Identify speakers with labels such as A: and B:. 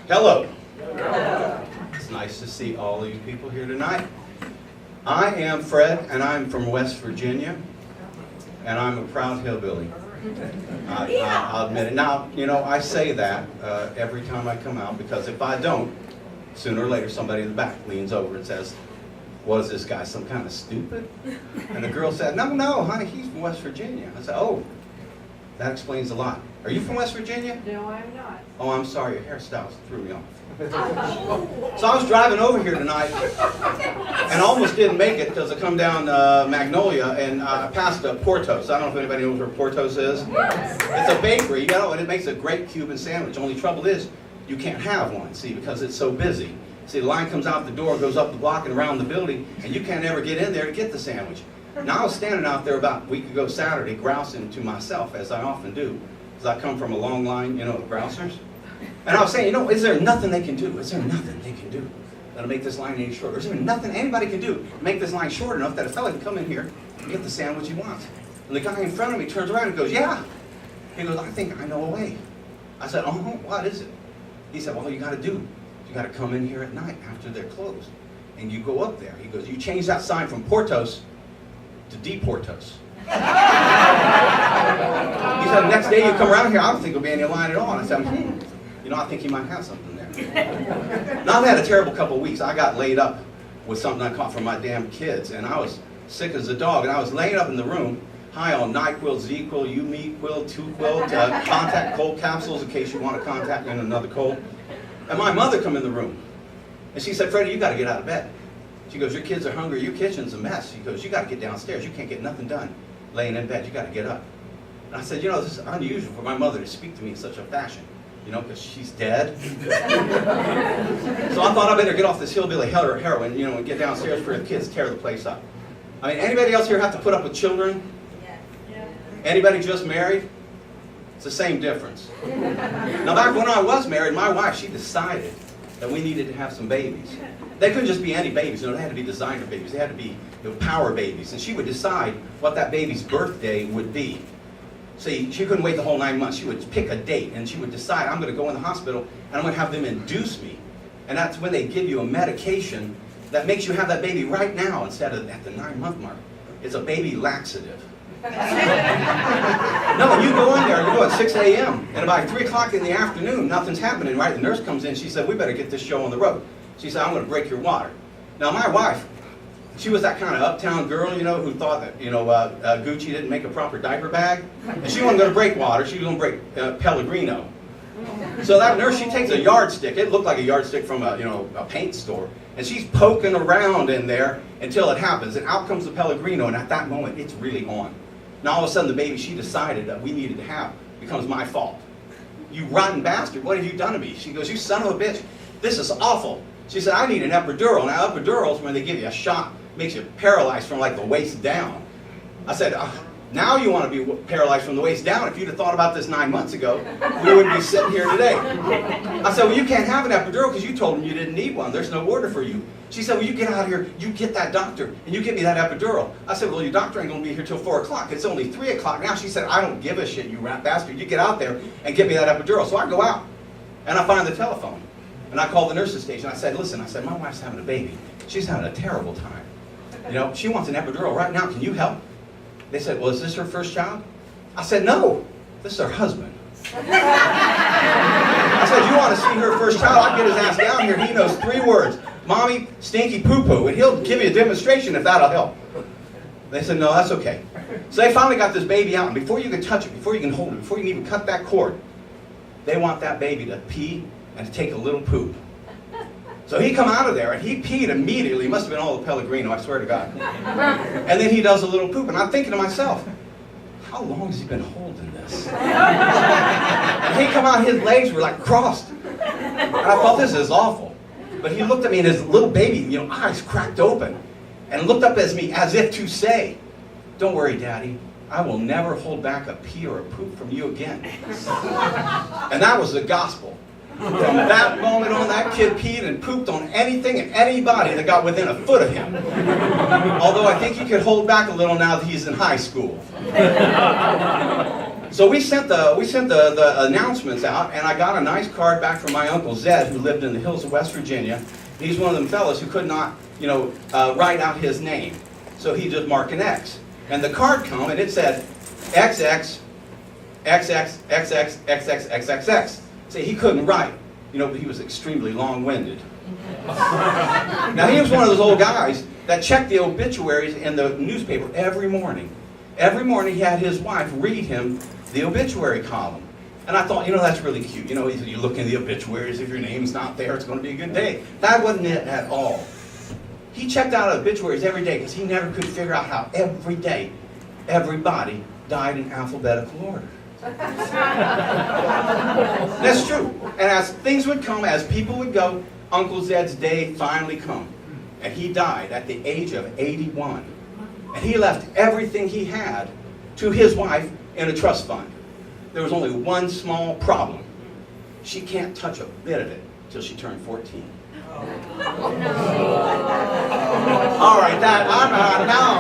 A: Hello. It's nice to see all of you people here tonight. I am Fred, and I'm from West Virginia, and I'm a proud hillbilly. I'll admit it. Now, you know, I say that every time I come out, because if I don't, sooner or later somebody in the back leans over and says, "What is this guy, some kind of stupid?" And the girl said, "No, honey, he's from West Virginia." I said, "Oh, that explains a lot. Are you from West Virginia?"
B: No, I'm not.
A: "Oh, I'm sorry, your hairstyle threw me off." So I was driving over here tonight and almost didn't make it because I come down Magnolia and I passed Portos. I don't know if anybody knows where Portos is. It's a bakery, you know, and it makes a great Cuban sandwich. Only trouble is you can't have one, see, because it's so busy. See, the line comes out the door, goes up the block and around the building, and you can't ever get in there to get the sandwich. Now I was standing out there about a week ago Saturday grousing to myself, as I often do, because I come from a long line, you know, of grousers. And I was saying, you know, is there nothing they can do? Is there nothing they can do that'll make this line any shorter? Is there nothing anybody can do to make this line short enough that a fella can come in here and get the sandwich he wants? And the guy in front of me turns around and goes, "Yeah." He goes, "I think I know a way." I said, "Oh, what is it?" He said, "Well, all you got to do, you got to come in here at night after they're closed, and you go up there." He goes, "You change that sign from Portos to Deportos." He said, "The next day you come around here, I don't think there'll be any line at all." And I said, you know, I think he might have something there. Now, I've had a terrible couple of weeks. I got laid up with something I caught from my damn kids, and I was sick as a dog, and I was laying up in the room, high on NyQuil, Z-Quil, U-Me-Quil, 2-Quil, contact cold capsules in case you want to contact me in another cold. And my mother come in the room, and she said, "Freddie, you got to get out of bed." She goes, "Your kids are hungry, your kitchen's a mess." She goes, "You got to get downstairs, you can't get nothing done laying in bed, you got to get up." And I said, "You know, this is unusual for my mother to speak to me in such a fashion. You know, because she's dead." So I thought I better get off this hillbilly heroin, you know, and get downstairs for the kids to tear the place up. I mean, anybody else here have to put up with children?
B: Yeah.
A: Anybody just married? It's the same difference. Now, back when I was married, my wife, she decided that we needed to have some babies. They couldn't just be any babies, you know, they had to be designer babies. They had to be, you know, power babies. And she would decide what that baby's birthday would be. See, she couldn't wait the whole 9 months. She would pick a date, and she would decide, I'm going to go in the hospital, and I'm going to have them induce me. And that's when they give you a medication that makes you have that baby right now instead of at the 9-month mark. It's a baby laxative. No, you go in there, you go at 6 a.m., and about 3 o'clock in the afternoon, nothing's happening, right? The nurse comes in, she said, "We better get this show on the road." She said, "I'm going to break your water." Now, my wife, she was that kind of uptown girl, you know, who thought that, you know, Gucci didn't make a proper diaper bag. And she wasn't going to break water, she was going to break Pellegrino. So that nurse, she takes a yardstick, it looked like a yardstick from a, you know, a paint store, and she's poking around in there until it happens, and out comes the Pellegrino, and at that moment, it's really on. Now all of a sudden, the baby she decided that we needed to have becomes my fault. "You rotten bastard, what have you done to me?" She goes, "You son of a bitch, this is awful." She said, "I need an epidural." Now, epidurals, when they give you a shot, makes you paralyzed from like the waist down. I said, "Now you want to be paralyzed from the waist down. If you'd have thought about this 9 months ago, we wouldn't be sitting here today." I said, "Well, you can't have an epidural because you told them you didn't need one. There's no order for you." She said, "Well, you get out of here, you get that doctor, and you get me that epidural." I said, "Well, your doctor ain't going to be here till 4 o'clock. It's only 3 o'clock now." She said, "I don't give a shit, you rat bastard. You get out there and get me that epidural." So I go out, and I find the telephone. And I called the nurse's station. I said, "Listen," I said, "my wife's having a baby. She's having a terrible time. You know, she wants an epidural right now. Can you help?" They said, "Well, is this her first child?" I said, "No, this is her husband." I said, "You want to see her first child? I'll get his ass down here. He knows 3 words. Mommy, stinky poo-poo. And he'll give you a demonstration if that'll help." They said, "No, that's okay." So they finally got this baby out. And before you can touch it, before you can hold it, before you can even cut that cord, they want that baby to pee and to take a little poop. So he come out of there, and he peed immediately. It must have been all the Pellegrino, I swear to God. And then he does a little poop, and I'm thinking to myself, how long has he been holding this? And he come out, his legs were like crossed. And I thought, this is awful. But he looked at me, and his little baby, you know, eyes cracked open, and looked up at me as if to say, "Don't worry, Daddy. I will never hold back a pee or a poop from you again." And that was the gospel. From that moment on, that kid peed and pooped on anything and anybody that got within a foot of him. Although I think he could hold back a little now that he's in high school. So we sent the announcements out, and I got a nice card back from my Uncle Zed, who lived in the hills of West Virginia. He's one of them fellas who could not, write out his name. So he just marked an X. And the card come, and it said XX, XX, XX, XX, XXX. See, he couldn't write, but he was extremely long-winded. Now, he was one of those old guys that checked the obituaries in the newspaper every morning. Every morning he had his wife read him the obituary column. And I thought, that's really cute. You look in the obituaries, if your name's not there, it's going to be a good day. That wasn't it at all. He checked out obituaries every day because he never could figure out how every day everybody died in alphabetical order. That's true. And as things would come, as people would go, Uncle Zed's day finally come. And he died at the age of 81. And he left everything he had to his wife in a trust fund. There was only one small problem. She can't touch a bit of it till she turned 14. All right, now